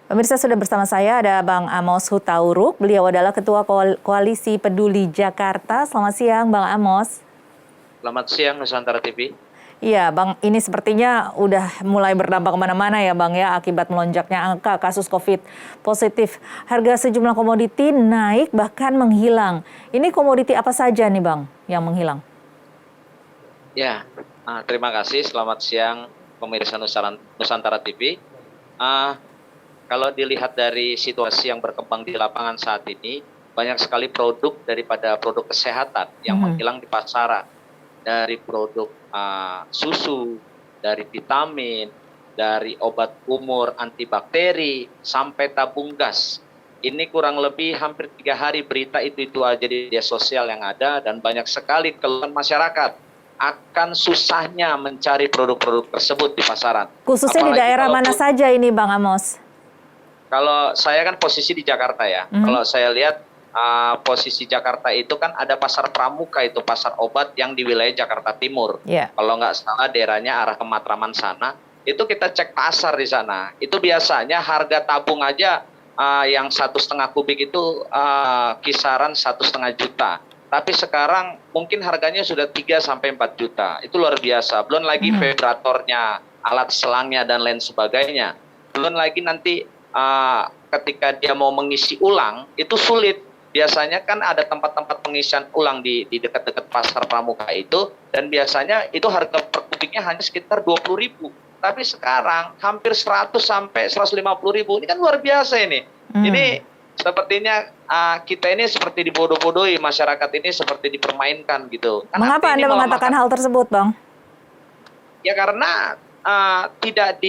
Pemirsa, sudah bersama saya ada Bang Amos Hutauruk. Beliau adalah Ketua Koalisi Peduli Jakarta. Selamat siang, Bang Amos. Selamat siang Nusantara TV. Iya, Bang, ini sepertinya udah mulai berdampak kemana-mana ya, Bang, ya, akibat melonjaknya angka kasus COVID positif. Harga sejumlah komoditi naik bahkan menghilang. Ini komoditi apa saja nih, Bang, yang menghilang? Ya, terima kasih. Selamat siang pemirsa Nusantara TV. Kalau dilihat dari situasi yang berkembang di lapangan saat ini, banyak sekali produk daripada produk kesehatan yang menghilang di pasaran. Dari produk susu, dari vitamin, dari obat umur antibakteri, sampai tabung gas. Ini kurang lebih hampir 3 hari berita itu aja di media sosial yang ada, dan banyak sekali keluhan masyarakat akan susahnya mencari produk-produk tersebut di pasaran. Khususnya di daerah mana saja ini, Bang Amos? Kalau saya kan posisi di Jakarta ya. Kalau saya lihat posisi Jakarta itu kan ada pasar Pramuka, itu pasar obat yang di wilayah Jakarta Timur. Kalau nggak salah daerahnya arah ke Matraman sana, itu kita cek pasar di sana. Itu biasanya harga tabung aja yang 1,5 kubik itu kisaran 1,5 juta. Tapi sekarang mungkin harganya sudah 3 sampai 4 juta. Itu luar biasa. Belum lagi vibratornya, alat selangnya dan lain sebagainya. Belum lagi nanti ketika dia mau mengisi ulang itu sulit. Biasanya kan ada tempat-tempat pengisian ulang di dekat-dekat pasar Pramuka itu, dan biasanya itu harga per kubiknya hanya sekitar 20.000. Tapi sekarang hampir 100 sampai 150.000. Ini kan luar biasa ini. Ini sepertinya kita ini seperti dibodoh-bodohi, masyarakat ini seperti dipermainkan gitu. Mengapa Anda mengatakan hal tersebut, Bang? Ya karena tidak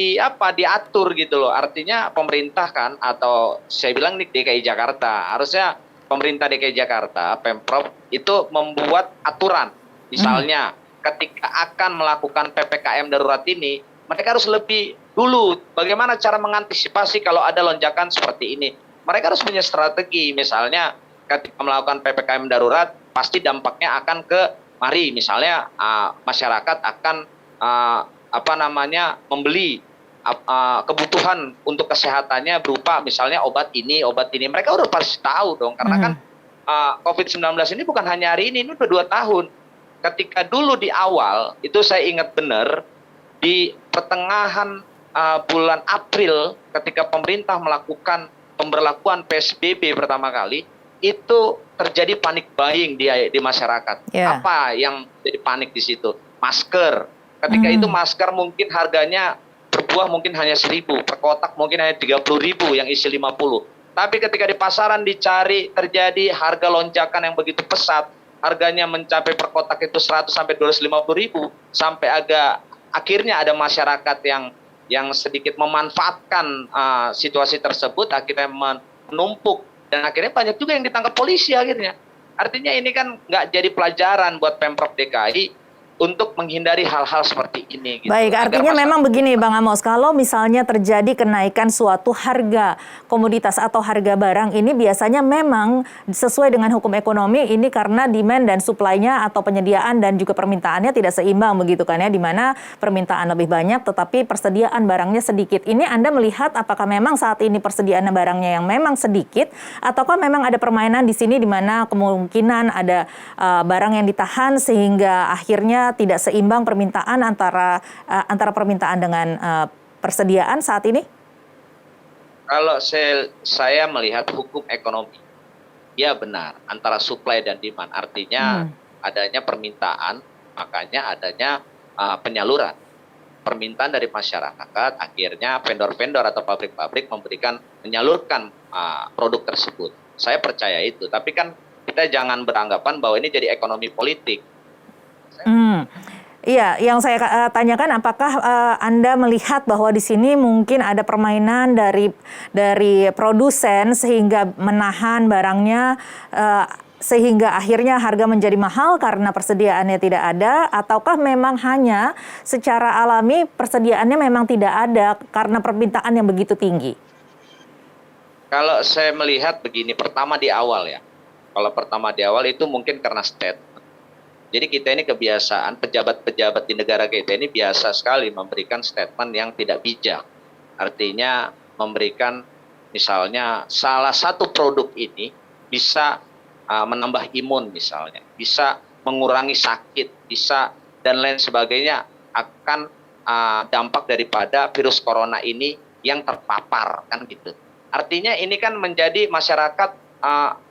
diatur gitu loh. Artinya pemerintah kan, atau saya bilang nih DKI Jakarta, harusnya pemerintah DKI Jakarta, Pemprov itu membuat aturan. Misalnya ketika akan melakukan PPKM darurat ini, mereka harus lebih dulu bagaimana cara mengantisipasi kalau ada lonjakan seperti ini. Mereka harus punya strategi. Misalnya ketika melakukan PPKM darurat, pasti dampaknya akan ke misalnya masyarakat akan membeli kebutuhan untuk kesehatannya berupa misalnya obat ini. Mereka udah pasti tahu dong, karena kan COVID-19 ini bukan hanya hari ini udah 2 tahun. Ketika dulu di awal, itu saya ingat benar, di pertengahan bulan April ketika pemerintah melakukan pemberlakuan PSBB pertama kali, itu terjadi panik buying di masyarakat. Apa yang jadi panik di situ? Masker. Ketika itu masker mungkin harganya per buah mungkin hanya 1.000, per kotak mungkin hanya 30.000 yang isi 50. Tapi ketika di pasaran dicari, terjadi harga lonjakan yang begitu pesat, harganya mencapai per kotak itu 100 sampai 250.000, sampai akhirnya ada masyarakat yang sedikit memanfaatkan situasi tersebut, akhirnya menumpuk, dan akhirnya banyak juga yang ditangkap polisi akhirnya. Artinya ini kan nggak jadi pelajaran buat Pemprov DKI untuk menghindari hal-hal seperti ini. Gitu. Baik, artinya memang begini Bang Amos, kalau misalnya terjadi kenaikan suatu harga komoditas atau harga barang, ini biasanya memang sesuai dengan hukum ekonomi, ini karena demand dan supply-nya atau penyediaan dan juga permintaannya tidak seimbang begitu kan ya, di mana permintaan lebih banyak tetapi persediaan barangnya sedikit. Ini Anda melihat apakah memang saat ini persediaan barangnya yang memang sedikit, ataukah memang ada permainan di sini di mana kemungkinan ada barang yang ditahan sehingga akhirnya tidak seimbang permintaan antara permintaan dengan persediaan saat ini? Kalau saya melihat hukum ekonomi, ya benar, antara supply dan demand. Artinya adanya permintaan, makanya adanya penyaluran. Permintaan dari masyarakat, akhirnya vendor-vendor atau pabrik-pabrik menyalurkan produk tersebut. Saya percaya itu, tapi kan kita jangan beranggapan bahwa ini jadi ekonomi politik. Iya, yang saya tanyakan apakah Anda melihat bahwa di sini mungkin ada permainan dari produsen sehingga menahan barangnya sehingga akhirnya harga menjadi mahal karena persediaannya tidak ada, ataukah memang hanya secara alami persediaannya memang tidak ada karena permintaan yang begitu tinggi? Kalau saya melihat begini, pertama di awal ya. Kalau pertama di awal itu mungkin karena statement. Jadi kita ini kebiasaan, pejabat-pejabat di negara kita ini biasa sekali memberikan statement yang tidak bijak. Artinya memberikan misalnya salah satu produk ini bisa menambah imun misalnya, bisa mengurangi sakit, bisa dan lain sebagainya, akan dampak daripada virus corona ini yang terpapar, kan gitu. Artinya ini kan menjadi masyarakat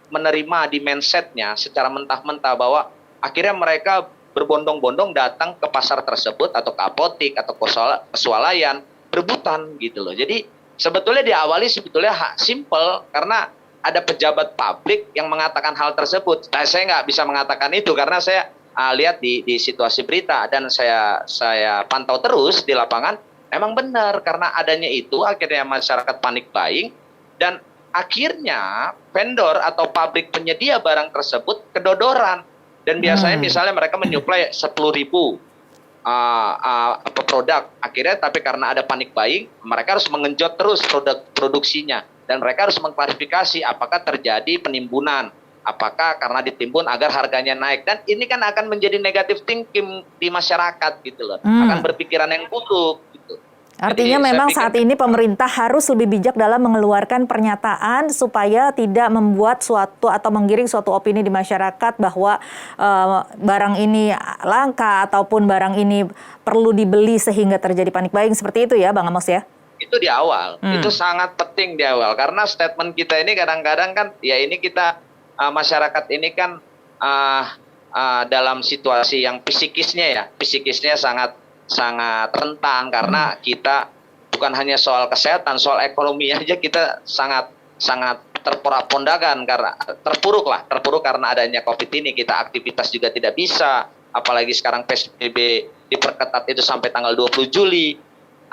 menerima di mindsetnya secara mentah-mentah bahwa akhirnya mereka berbondong-bondong datang ke pasar tersebut atau ke apotik atau ke swalayan berebutan gitu loh. Jadi sebetulnya diawali sebetulnya simple karena ada pejabat publik yang mengatakan hal tersebut. Nah, saya nggak bisa mengatakan itu karena saya lihat di situasi berita dan saya pantau terus di lapangan. Memang benar karena adanya itu akhirnya masyarakat panik buying dan akhirnya vendor atau pabrik penyedia barang tersebut kedodoran. Dan biasanya misalnya mereka menyuplai 10.000 produk. Akhirnya tapi karena ada panik buying, mereka harus mengenjot terus produksinya. Dan mereka harus mengklarifikasi apakah terjadi penimbunan. Apakah karena ditimbun agar harganya naik. Dan ini kan akan menjadi negative thinking di masyarakat gitu loh. Akan berpikiran yang buruk gitu. Artinya Jadi, memang saya pikir, saat ini pemerintah harus lebih bijak dalam mengeluarkan pernyataan supaya tidak membuat suatu atau menggiring suatu opini di masyarakat bahwa barang ini langka ataupun barang ini perlu dibeli sehingga terjadi panik buying, seperti itu ya Bang Amos ya? itu di awal, itu sangat penting di awal karena statement kita ini kadang-kadang kan ya ini kita masyarakat ini kan dalam situasi yang psikisnya sangat rentan karena kita bukan hanya soal kesehatan, soal ekonomi aja kita sangat terporak-pondakan karena terpuruk karena adanya COVID ini. Kita aktivitas juga tidak bisa, apalagi sekarang PSBB diperketat itu sampai tanggal 20 Juli.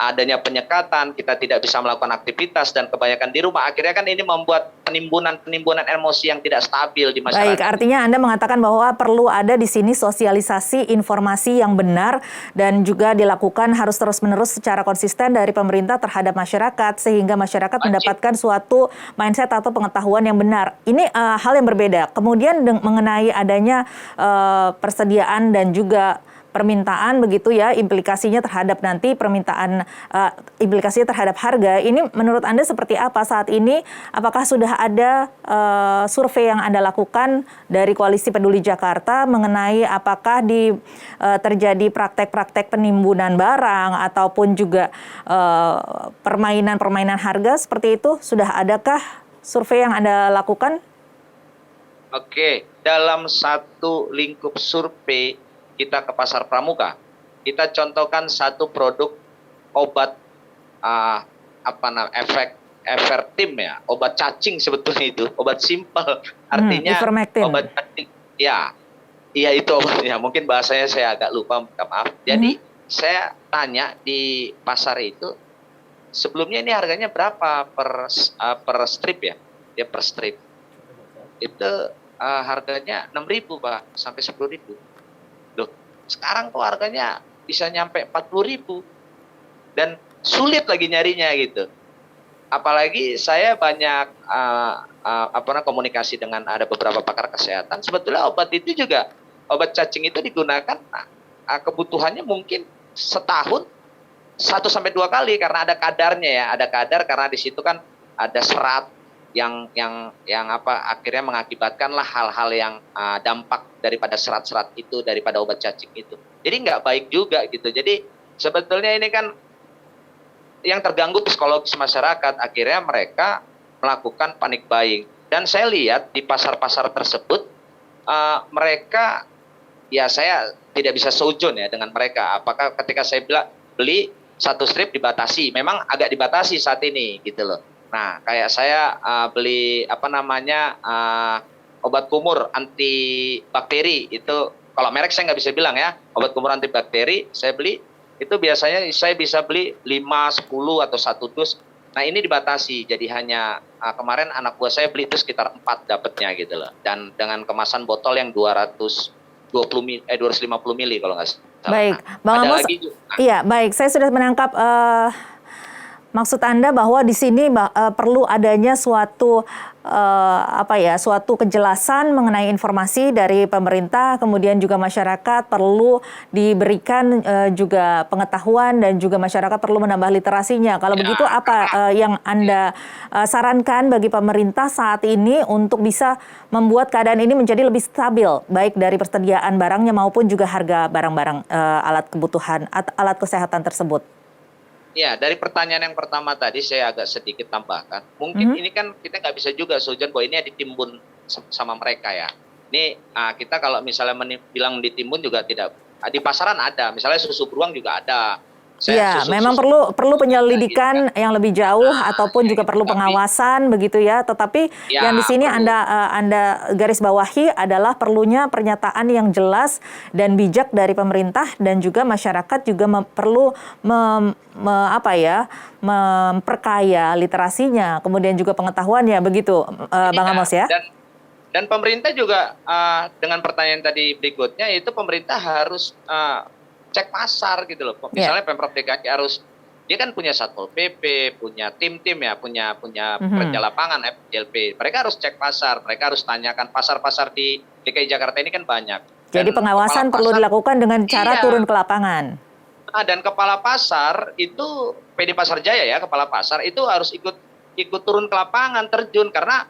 Adanya penyekatan, kita tidak bisa melakukan aktivitas dan kebanyakan di rumah. Akhirnya kan ini membuat penimbunan emosi yang tidak stabil di masyarakat. Baik, artinya Anda mengatakan bahwa perlu ada di sini sosialisasi informasi yang benar dan juga dilakukan harus terus-menerus secara konsisten dari pemerintah terhadap masyarakat sehingga masyarakat mendapatkan suatu mindset atau pengetahuan yang benar. Ini hal yang berbeda. Kemudian mengenai adanya persediaan dan juga permintaan begitu ya, implikasinya terhadap nanti permintaan, implikasinya terhadap harga, ini menurut Anda seperti apa saat ini? Apakah sudah ada survei yang Anda lakukan dari Koalisi Peduli Jakarta mengenai apakah terjadi praktek-praktek penimbunan barang ataupun juga permainan-permainan harga seperti itu? Sudah adakah survei yang Anda lakukan? Oke, dalam satu lingkup survei kita ke pasar pramuka, kita contohkan satu produk obat Evertim ya, obat cacing sebetulnya itu, obat simpel, artinya obat cacing, ya itu obatnya. Mungkin bahasanya saya agak lupa, maaf. Jadi saya tanya di pasar itu, sebelumnya ini harganya berapa per strip ya, dia per strip itu harganya 6.000 Pak, sampai 10.000. Loh, sekarang kok harganya bisa nyampe 40.000 dan sulit lagi nyarinya gitu. Apalagi saya banyak komunikasi dengan ada beberapa pakar kesehatan. Sebetulnya obat itu juga, obat cacing itu digunakan kebutuhannya mungkin setahun 1-2 kali karena ada kadarnya ya, ada kadar karena di situ kan ada serat yang akhirnya mengakibatkanlah hal-hal yang dampak daripada serat-serat itu daripada obat cacing itu. Jadi nggak baik juga gitu. Jadi sebetulnya ini kan yang terganggu psikologis masyarakat, akhirnya mereka melakukan panic buying. Dan saya lihat di pasar-pasar tersebut mereka, ya saya tidak bisa seujun ya dengan mereka. Apakah ketika saya beli satu strip dibatasi, memang agak dibatasi saat ini gitu loh. Nah, kayak saya beli obat kumur anti bakteri itu, kalau merek saya nggak bisa bilang ya, obat kumur anti bakteri saya beli itu biasanya saya bisa beli 5, 10 atau 1 dus. Nah, ini dibatasi, jadi hanya kemarin anak buah saya beli itu sekitar 4 dapatnya gitu loh, dan dengan kemasan botol yang 250 mili kalau nggak salah. Baik, Bang Amos, iya baik, saya sudah menangkap Maksud Anda bahwa di sini perlu adanya suatu suatu kejelasan mengenai informasi dari pemerintah, kemudian juga masyarakat perlu diberikan juga pengetahuan dan juga masyarakat perlu menambah literasinya. Kalau begitu apa yang Anda sarankan bagi pemerintah saat ini untuk bisa membuat keadaan ini menjadi lebih stabil, baik dari persediaan barangnya maupun juga harga barang-barang alat kebutuhan, alat kesehatan tersebut? Ya, dari pertanyaan yang pertama tadi saya agak sedikit tambahkan. Mungkin ini kan kita nggak bisa juga Sujon bahwa ini ditimbun sama mereka ya. Ini kita kalau misalnya bilang ditimbun juga tidak, di pasaran ada, misalnya susu beruang juga ada. Iya, memang perlu penyelidikan yang lebih jauh ataupun juga perlu pengawasan begitu ya. Tetapi yang di sini Anda garis bawahi adalah perlunya pernyataan yang jelas dan bijak dari pemerintah dan juga masyarakat juga perlu memperkaya literasinya, kemudian juga pengetahuannya begitu, Bang Amos ya. Dan pemerintah juga dengan pertanyaan tadi berikutnya itu pemerintah harus cek pasar gitu loh. Misalnya Pemprov DKI harus, dia kan punya Satpol PP, punya tim-tim ya, punya kerja lapangan FJLP. Mereka harus cek pasar, mereka harus tanyakan pasar-pasar di DKI Jakarta ini kan banyak. Jadi pengawasan perlu dilakukan dengan cara turun ke lapangan. Dan kepala pasar itu PD Pasar Jaya ya, kepala pasar itu harus ikut turun ke lapangan, terjun karena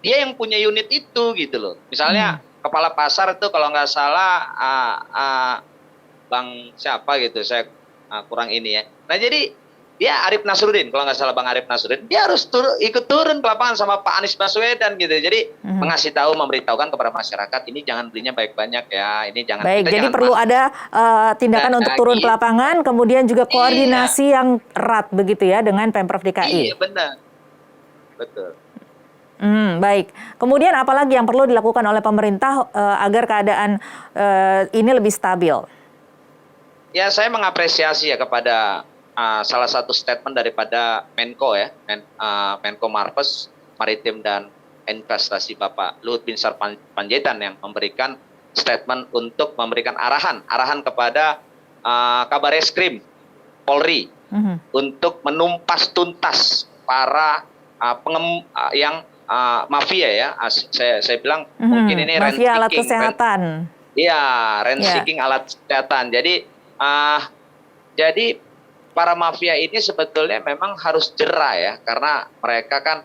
dia yang punya unit itu gitu loh. Misalnya kepala pasar itu kalau nggak salah Bang siapa gitu, saya kurang ini ya. Nah jadi dia Arif Nasruddin, kalau nggak salah Bang Arif Nasruddin, dia harus ikut turun ke lapangan sama Pak Anies Baswedan gitu. Jadi mengasih tahu, memberitahukan kepada masyarakat ini jangan belinya banyak ya, ini jangan. Baik, jadi perlu ada tindakan untuk turun ke lapangan, kemudian juga koordinasi yang erat begitu ya dengan Pemprov DKI. Iya benar, betul. Baik. Kemudian apalagi yang perlu dilakukan oleh pemerintah agar keadaan ini lebih stabil? Ya, saya mengapresiasi ya kepada salah satu statement daripada Menko ya, Menko Marves, Maritim dan Investasi Bapak Luhut Binsar Panjaitan yang memberikan statement untuk memberikan arahan kepada Kabar Eskrim Polri untuk menumpas tuntas para yang mafia ya. Saya bilang mungkin ini mafia alat kesehatan. Iya, rent-seeking alat kesehatan. Jadi para mafia ini sebetulnya memang harus jera ya, karena mereka kan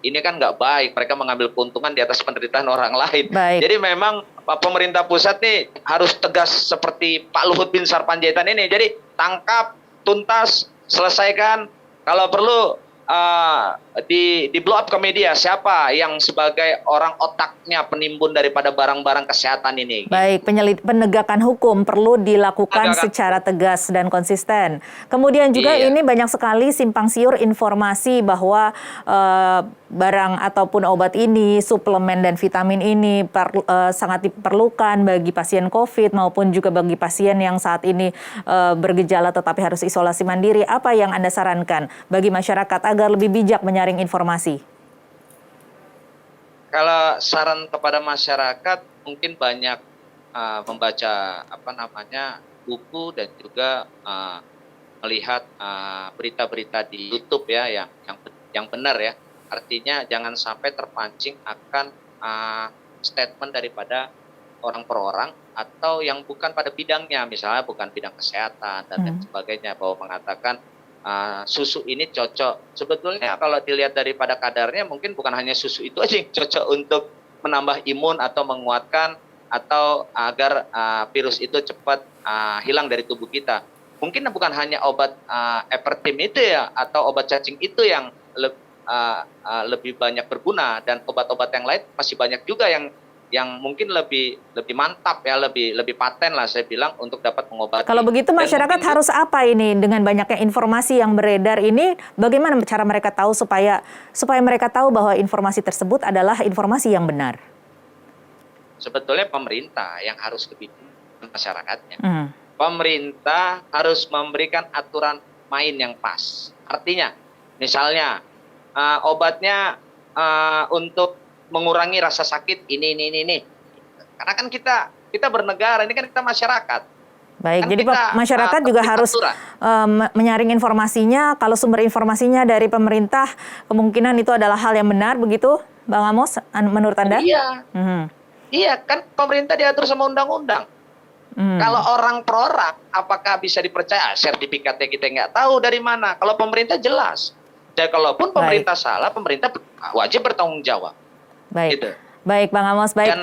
ini kan nggak baik, mereka mengambil keuntungan di atas penderitaan orang lain. Baik. Jadi memang pemerintah pusat nih harus tegas seperti Pak Luhut Binsar Panjaitan ini. Jadi tangkap, tuntas, selesaikan. Kalau perlu di blow up ke media siapa yang sebagai orang otaknya penimbun daripada barang-barang kesehatan ini. Baik, penegakan hukum perlu dilakukan secara tegas dan konsisten. Kemudian juga ini banyak sekali simpang siur informasi bahwa barang ataupun obat ini, suplemen dan vitamin ini sangat diperlukan bagi pasien COVID maupun juga bagi pasien yang saat ini bergejala tetapi harus isolasi mandiri. Apa yang Anda sarankan bagi masyarakat agar lebih bijak menyaring informasi? Kalau saran kepada masyarakat mungkin banyak membaca buku dan juga melihat berita-berita di YouTube ya yang benar ya. Artinya jangan sampai terpancing akan statement daripada orang per orang atau yang bukan pada bidangnya, misalnya bukan bidang kesehatan dan lain sebagainya, bahwa mengatakan susu ini cocok. Sebetulnya kalau dilihat daripada kadarnya mungkin bukan hanya susu itu aja yang cocok untuk menambah imun atau menguatkan atau agar virus itu cepat hilang dari tubuh kita. Mungkin bukan hanya obat Epertim itu ya atau obat cacing itu yang lebih banyak berguna, dan obat-obat yang lain masih banyak juga yang mungkin lebih mantap ya, lebih paten lah saya bilang untuk dapat mengobati. Kalau begitu masyarakat harus apa ini dengan banyaknya informasi yang beredar ini, bagaimana cara mereka tahu supaya mereka tahu bahwa informasi tersebut adalah informasi yang benar? Sebetulnya pemerintah yang harus lebih masyarakatnya. Pemerintah harus memberikan aturan main yang pas. Artinya misalnya obatnya untuk mengurangi rasa sakit ini. Karena kan kita bernegara, ini kan kita masyarakat. Baik, Kan jadi kita masyarakat juga tertib harus aturan. menyaring informasinya. Kalau sumber informasinya dari pemerintah, kemungkinan itu adalah hal yang benar, begitu, Bang Amos, menurut Anda? Iya, Mhm. iya kan pemerintah diatur sama undang-undang. Kalau orang per orang, apakah bisa dipercaya? Sertifikatnya kita nggak tahu dari mana. Kalau pemerintah jelas. Dan kalaupun pemerintah salah, pemerintah wajib bertanggung jawab. Baik, Gitu. baik, Bang Amos, baik. Dan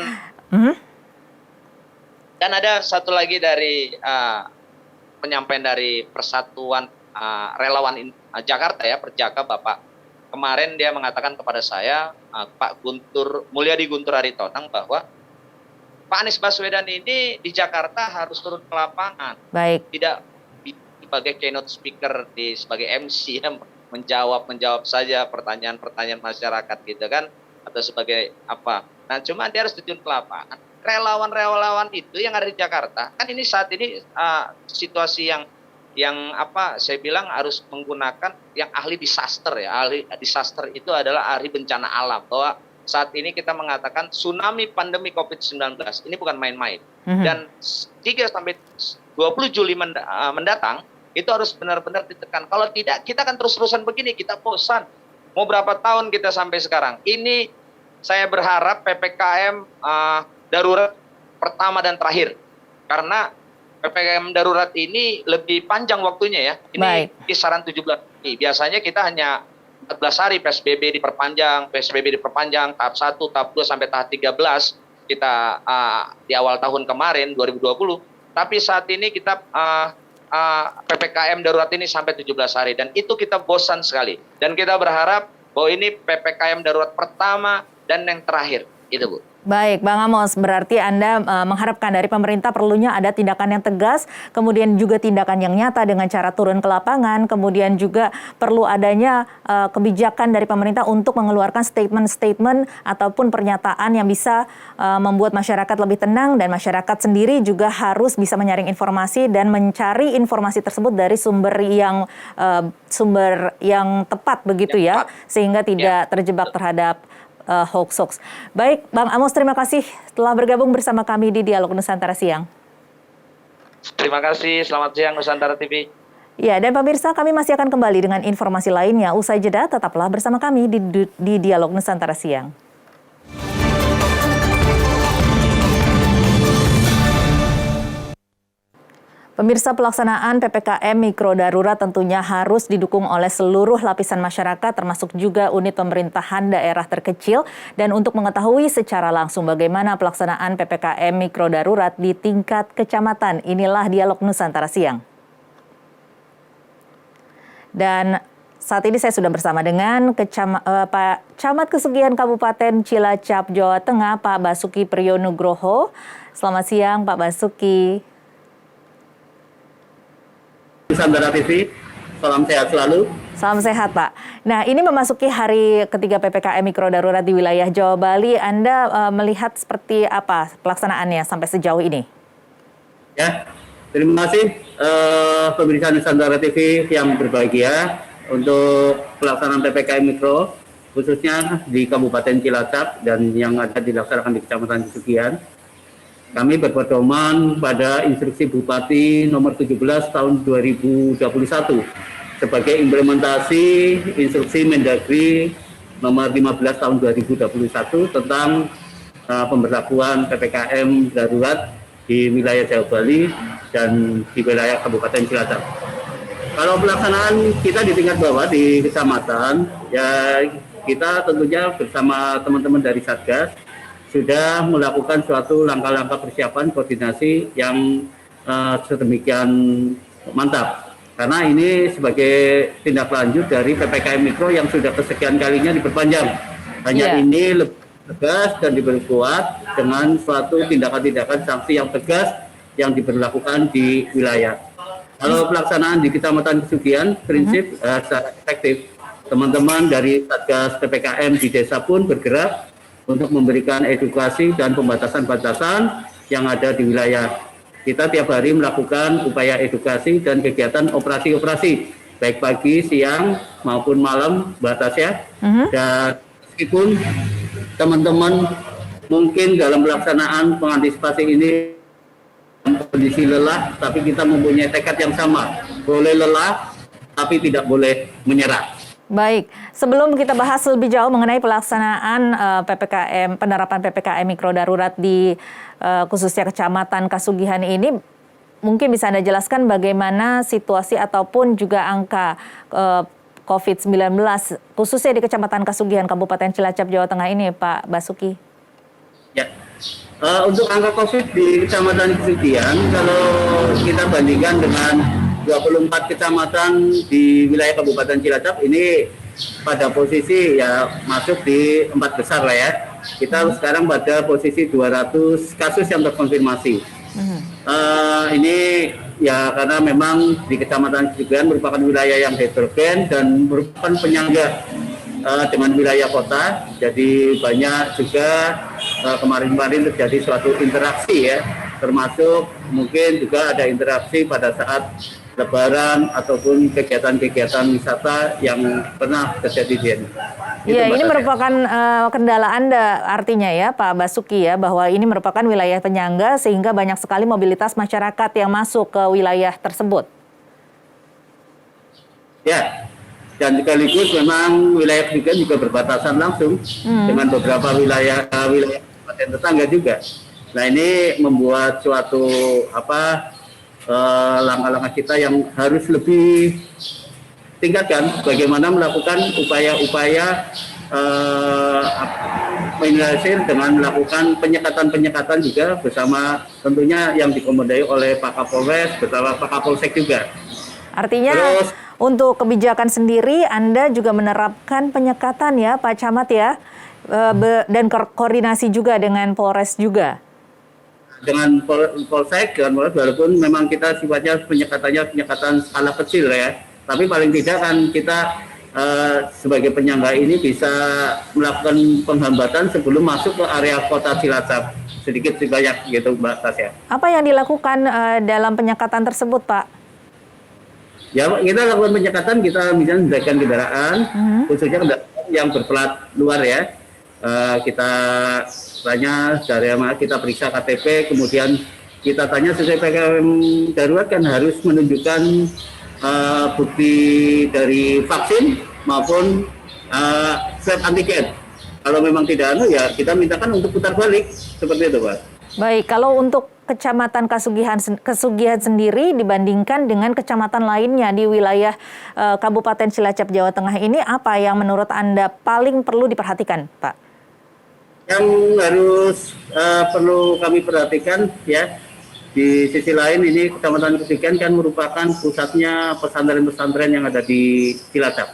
Mhm. Dan ada satu lagi dari penyampaian dari Persatuan Relawan Jakarta ya, Perjaka Bapak. Kemarin dia mengatakan kepada saya, Pak Mulyadi Guntur Aritonang, bahwa Pak Anies Baswedan ini di Jakarta harus turun ke lapangan. Baik. Tidak sebagai keynote speaker, sebagai MC ya, menjawab saja pertanyaan-pertanyaan masyarakat gitu kan, atau sebagai apa. Nah, cuma dia harus terjun ke lapangan. Relawan-relawan itu yang ada di Jakarta, kan ini saat ini situasi yang apa saya bilang harus menggunakan yang ahli disaster ya. Ahli disaster itu adalah ahli bencana alam, bahwa saat ini kita mengatakan tsunami pandemi COVID-19 ini bukan main-main. Dan 3-20 Juli mendatang itu harus benar-benar ditekan. Kalau tidak, kita akan terus-terusan begini, kita bosan. Mau berapa tahun kita sampai sekarang? Ini saya berharap PPKM darurat pertama dan terakhir. Karena PPKM darurat ini lebih panjang waktunya ya. Ini kisaran 17 hari. Biasanya kita hanya 14 hari PSBB diperpanjang, tahap 1, tahap 2 sampai tahap 13 kita di awal tahun kemarin 2020. Tapi saat ini kita PPKM darurat ini sampai 17 hari dan itu kita bosan sekali. Dan kita berharap bahwa ini PPKM darurat pertama dan yang terakhir. Itu, Bu. Baik, Bang Amos, berarti Anda mengharapkan dari pemerintah perlunya ada tindakan yang tegas, kemudian juga tindakan yang nyata dengan cara turun ke lapangan, kemudian juga perlu adanya kebijakan dari pemerintah untuk mengeluarkan statement-statement ataupun pernyataan yang bisa membuat masyarakat lebih tenang, dan masyarakat sendiri juga harus bisa menyaring informasi dan mencari informasi tersebut dari sumber yang tepat begitu ya, sehingga tidak terjebak terhadap hoax. Baik, Bang Amos, terima kasih telah bergabung bersama kami di Dialog Nusantara Siang. Terima kasih, selamat siang Nusantara TV. Ya, dan pemirsa, kami masih akan kembali dengan informasi lainnya. Usai jeda, tetaplah bersama kami di Dialog Nusantara Siang. Pemirsa, pelaksanaan PPKM Mikro Darurat tentunya harus didukung oleh seluruh lapisan masyarakat, termasuk juga unit pemerintahan daerah terkecil. Dan untuk mengetahui secara langsung bagaimana pelaksanaan PPKM Mikro Darurat di tingkat kecamatan, inilah Dialog Nusantara Siang. Dan saat ini saya sudah bersama dengan Pak Camat Kesugihan Kabupaten Cilacap, Jawa Tengah, Pak Basuki Priyonugroho. Selamat siang, Pak Basuki. Nusantara TV, salam sehat selalu. Salam sehat, Pak. Nah, ini memasuki hari ketiga PPKM Mikro Darurat di wilayah Jawa Bali. Anda melihat seperti apa pelaksanaannya sampai sejauh ini? Ya, terima kasih pemirsa Nusantara TV yang berbahagia untuk pelaksanaan PPKM Mikro, khususnya di Kabupaten Cilacap dan yang ada dilaksanakan di Kecamatan Kesugihan. Kami berpedoman pada instruksi Bupati nomor 17 tahun 2021 sebagai implementasi instruksi Mendagri nomor 15 tahun 2021 tentang pemberlakuan PPKM darurat di wilayah Jawa Bali dan di wilayah Kabupaten Cilacap. Kalau pelaksanaan kita di tingkat bawah di kecamatan, ya kita tentunya bersama teman-teman dari Satgas sudah melakukan suatu langkah-langkah persiapan koordinasi yang sedemikian mantap. Karena ini sebagai tindak lanjut dari PPKM Mikro yang sudah kesekian kalinya diperpanjang. Hanya ini lebih tegas dan diperkuat dengan suatu tindakan-tindakan sanksi yang tegas yang diberlakukan di wilayah. Kalau pelaksanaan di Kecamatan Kesugihan, prinsip secara efektif. Teman-teman dari Satgas PPKM di desa pun bergerak untuk memberikan edukasi dan pembatasan-batasan yang ada di wilayah. Kita tiap hari melakukan upaya edukasi dan kegiatan operasi-operasi, baik pagi, siang, maupun malam, batasnya. Dan meskipun teman-teman mungkin dalam pelaksanaan pengantisipasi ini kondisi lelah, tapi kita mempunyai tekad yang sama. Boleh lelah, tapi tidak boleh menyerah. Baik, sebelum kita bahas lebih jauh mengenai pelaksanaan penerapan PPKM Mikro Darurat di khususnya Kecamatan Kasugihan ini, mungkin bisa Anda jelaskan bagaimana situasi ataupun juga angka COVID-19 khususnya di Kecamatan Kasugihan, Kabupaten Cilacap, Jawa Tengah ini, Pak Basuki? Ya, untuk angka COVID di Kecamatan Kasugihan, kalau kita bandingkan dengan 24 kecamatan di wilayah Kabupaten Cilacap ini pada posisi ya masuk di 4 besar lah ya. Kita sekarang pada posisi 200 kasus yang terkonfirmasi. Ini ya karena memang di Kecamatan Kasugihan merupakan wilayah yang heterogen dan merupakan penyangga dengan wilayah kota. Jadi banyak juga kemarin-kemarin terjadi suatu interaksi ya, termasuk mungkin juga ada interaksi pada saat Lebaran ataupun kegiatan-kegiatan wisata yang pernah terjadi di sini. Iya, ini merupakan kendala Anda artinya ya Pak Basuki ya, bahwa ini merupakan wilayah penyangga sehingga banyak sekali mobilitas masyarakat yang masuk ke wilayah tersebut. Ya, dan sekaligus memang wilayah Kasugihan juga berbatasan langsung dengan beberapa wilayah kabupaten tetangga juga. Nah ini membuat suatu langkah-langkah kita yang harus lebih tingkatkan bagaimana melakukan upaya-upaya minimalisir dengan melakukan penyekatan juga bersama tentunya yang dikomandoi oleh Pak Kapolres bersama Pak Kapolsek juga. Artinya untuk kebijakan sendiri Anda juga menerapkan penyekatan ya Pak Camat ya, dan koordinasi juga dengan Polres juga. Dengan Polsek, dengan Polres, walaupun memang kita sifatnya penyekatan skala kecil ya, tapi paling tidak kan kita sebagai penyangga ini bisa melakukan penghambatan sebelum masuk ke area kota Cilacap sedikit sebanyak gitu Mbak Tasya. Apa yang dilakukan dalam penyekatan tersebut Pak? Ya kita lakukan penyekatan, kita misalnya mendekatkan kendaraan, khususnya kendaraan yang berplat luar ya. Kita tanya dari mana, kita periksa KTP, kemudian kita tanya sesuai PPKM darurat kan harus menunjukkan bukti dari vaksin maupun swab antigen. Kalau memang tidak ya kita mintakan untuk putar balik seperti itu Pak. Baik, kalau untuk Kecamatan Kasugihan sendiri dibandingkan dengan kecamatan lainnya di wilayah Kabupaten Cilacap, Jawa Tengah ini, apa yang menurut Anda paling perlu diperhatikan Pak? Yang harus perlu kami perhatikan ya, di sisi lain ini Kecamatan Kasugihan kan merupakan pusatnya pesantren-pesantren yang ada di Cilacap.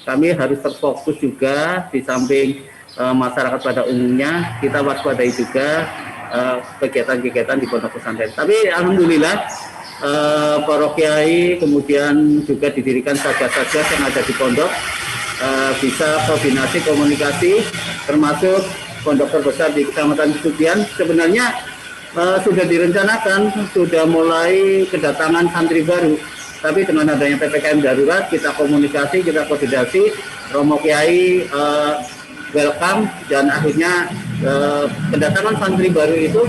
Kami harus terfokus juga di samping masyarakat pada umumnya, kita waspadai juga kegiatan-kegiatan di pondok pesantren. Tapi alhamdulillah para kiai kemudian juga didirikan satgas-satgas yang ada di pondok bisa koordinasi komunikasi, termasuk pondok terbesar di Kecamatan Kasugihan sebenarnya sudah direncanakan, sudah mulai kedatangan santri baru. Tapi dengan adanya PPKM darurat, kita komunikasi, kita koordinasi, Romo Kiai welcome, dan akhirnya kedatangan santri baru itu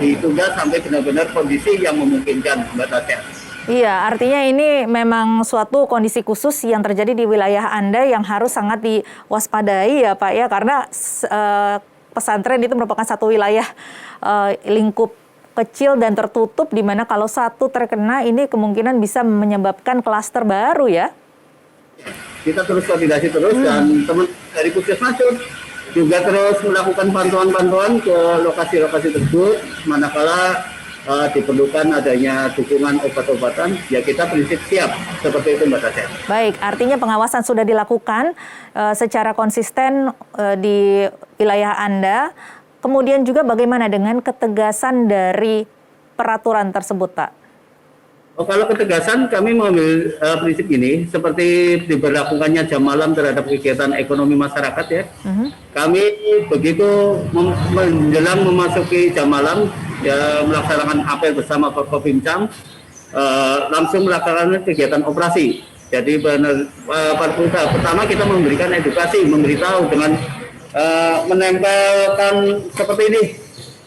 ditunda sampai benar-benar kondisi yang memungkinkan, Mbak Tasya. Iya, artinya ini memang suatu kondisi khusus yang terjadi di wilayah Anda yang harus sangat diwaspadai ya Pak ya, karena pesantren itu merupakan satu wilayah lingkup kecil dan tertutup, di mana kalau satu terkena ini kemungkinan bisa menyebabkan klaster baru ya. Kita terus koordinasi terus dan teman dari Puskesmas juga terus melakukan pantauan-pantauan ke lokasi-lokasi tersebut, manakala diperlukan adanya dukungan obat-obatan, ya kita prinsip siap seperti itu Mbak Tasya. Baik, artinya pengawasan sudah dilakukan secara konsisten di wilayah Anda. Kemudian juga bagaimana dengan ketegasan dari peraturan tersebut, Pak? Oh, kalau ketegasan kami mengambil prinsip ini seperti diberlakukannya jam malam terhadap kegiatan ekonomi masyarakat ya. Kami begitu menjelang memasuki jam malam ya melaksanakan apel bersama Forkopimcam, langsung melaksanakan kegiatan operasi. Jadi pertama kita memberikan edukasi, memberitahu dengan menempelkan seperti ini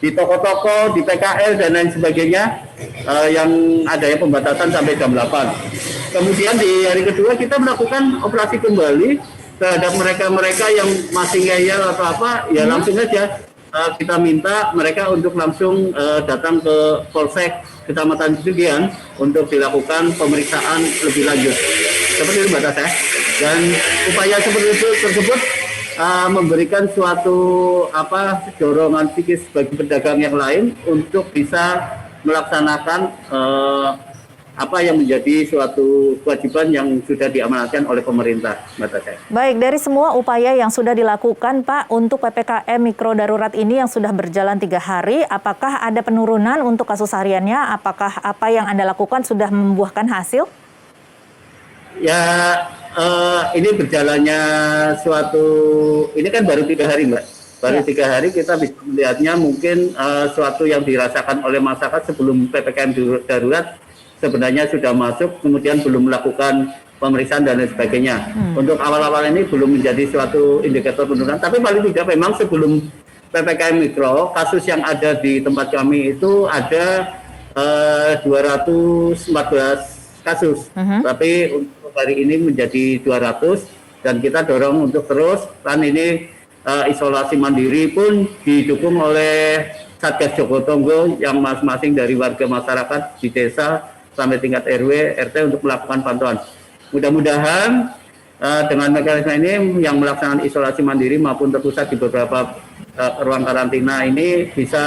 di toko-toko, di PKL dan lain sebagainya yang adanya pembatasan sampai jam 8. Kemudian di hari kedua kita melakukan operasi kembali terhadap mereka-mereka yang masih ngeyel atau apa, ya langsung aja kita minta mereka untuk langsung datang ke Polsek Kecamatan Pesugihan untuk dilakukan pemeriksaan lebih lanjut. Seperti itu Mbak Tasya. Dan upaya seperti itu tersebut memberikan suatu dorongan psikis bagi pedagang yang lain untuk bisa melaksanakan apa yang menjadi suatu kewajiban yang sudah diamanatkan oleh pemerintah, Mbak Tasya. Baik, dari semua upaya yang sudah dilakukan, Pak, untuk PPKM Mikro Darurat ini yang sudah berjalan 3 hari, apakah ada penurunan untuk kasus hariannya? Apakah apa yang Anda lakukan sudah membuahkan hasil? Ya, ini berjalannya ini kan baru 3 hari, Mbak. Baru 3 hari kita bisa melihatnya mungkin suatu yang dirasakan oleh masyarakat sebelum PPKM darurat sebenarnya sudah masuk, kemudian belum melakukan pemeriksaan dan lain sebagainya. Untuk awal-awal ini belum menjadi suatu indikator penurunan, tapi paling tidak memang sebelum PPKM Mikro, kasus yang ada di tempat kami itu ada 214 kasus. Tapi untuk hari ini menjadi 200 dan kita dorong untuk terus, kan ini isolasi mandiri pun didukung oleh Satgas Jogotongo yang masing-masing dari warga masyarakat di desa sampai tingkat RW, RT untuk melakukan pantauan. Mudah-mudahan dengan mekanisme ini yang melaksanakan isolasi mandiri maupun terpusat di beberapa ruang karantina ini bisa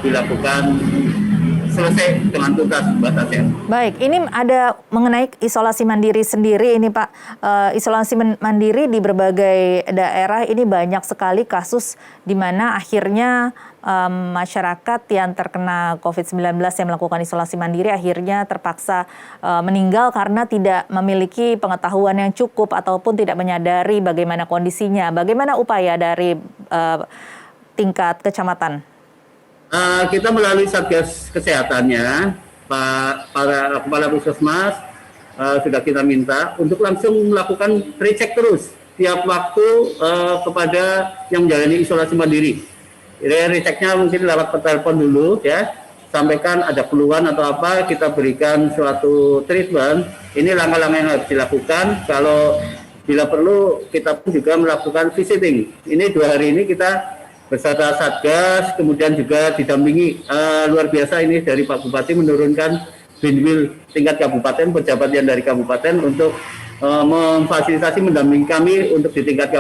dilakukan selesai dengan tuntas, Mbak Tasya. Baik, ini ada mengenai isolasi mandiri sendiri ini Pak. Isolasi mandiri di berbagai daerah ini banyak sekali kasus di mana akhirnya masyarakat yang terkena COVID-19 yang melakukan isolasi mandiri akhirnya terpaksa meninggal karena tidak memiliki pengetahuan yang cukup ataupun tidak menyadari bagaimana kondisinya. Bagaimana upaya dari tingkat kecamatan? Kita melalui Satgas Kesehatannya, para kepala puskesmas sudah kita minta untuk langsung melakukan recheck terus tiap waktu kepada yang menjalani isolasi mandiri. Rechecknya mungkin lewat telepon dulu ya, sampaikan ada keluhan atau apa, kita berikan suatu treatment. Ini langkah-langkah yang harus dilakukan. Kalau bila perlu kita pun juga melakukan visiting. Ini 2 hari ini kita beserta Satgas, kemudian juga didampingi luar biasa ini dari Pak Bupati menurunkan binwil tingkat kabupaten, pejabat yang dari kabupaten untuk memfasilitasi mendampingi kami untuk di tingkat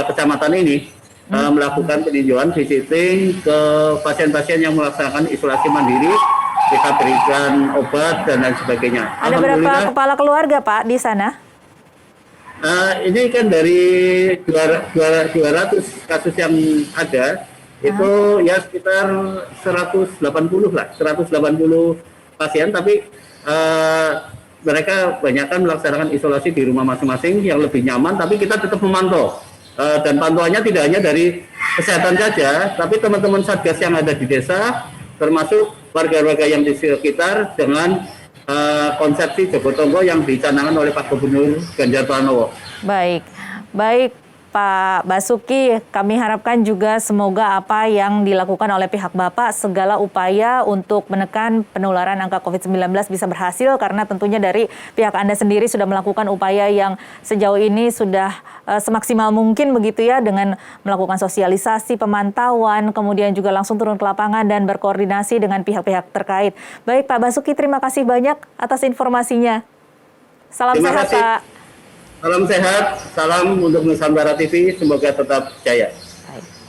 kecamatan ini melakukan peninjauan visiting ke pasien-pasien yang melaksanakan isolasi mandiri, kita berikan obat dan lain sebagainya. Ada berapa kepala keluarga Pak di sana? Ini kan dari 200 kasus yang ada, itu ya sekitar 180 lah, 180 pasien, tapi mereka banyakkan melaksanakan isolasi di rumah masing-masing yang lebih nyaman, tapi kita tetap memantau. Dan pantauannya tidak hanya dari kesehatan saja, tapi teman-teman Satgas yang ada di desa, termasuk warga-warga yang di sekitar dengan konsepsi Jogotongo yang dicanangkan oleh Pak Gubernur Ganjar Pranowo. Baik Pak Basuki, kami harapkan juga semoga apa yang dilakukan oleh pihak Bapak, segala upaya untuk menekan penularan angka COVID-19 bisa berhasil, karena tentunya dari pihak Anda sendiri sudah melakukan upaya yang sejauh ini sudah semaksimal mungkin begitu ya, dengan melakukan sosialisasi, pemantauan, kemudian juga langsung turun ke lapangan dan berkoordinasi dengan pihak-pihak terkait. Baik Pak Basuki, terima kasih banyak atas informasinya. Salam sehat Pak. Salam sehat, salam untuk Nusantara TV, semoga tetap jaya.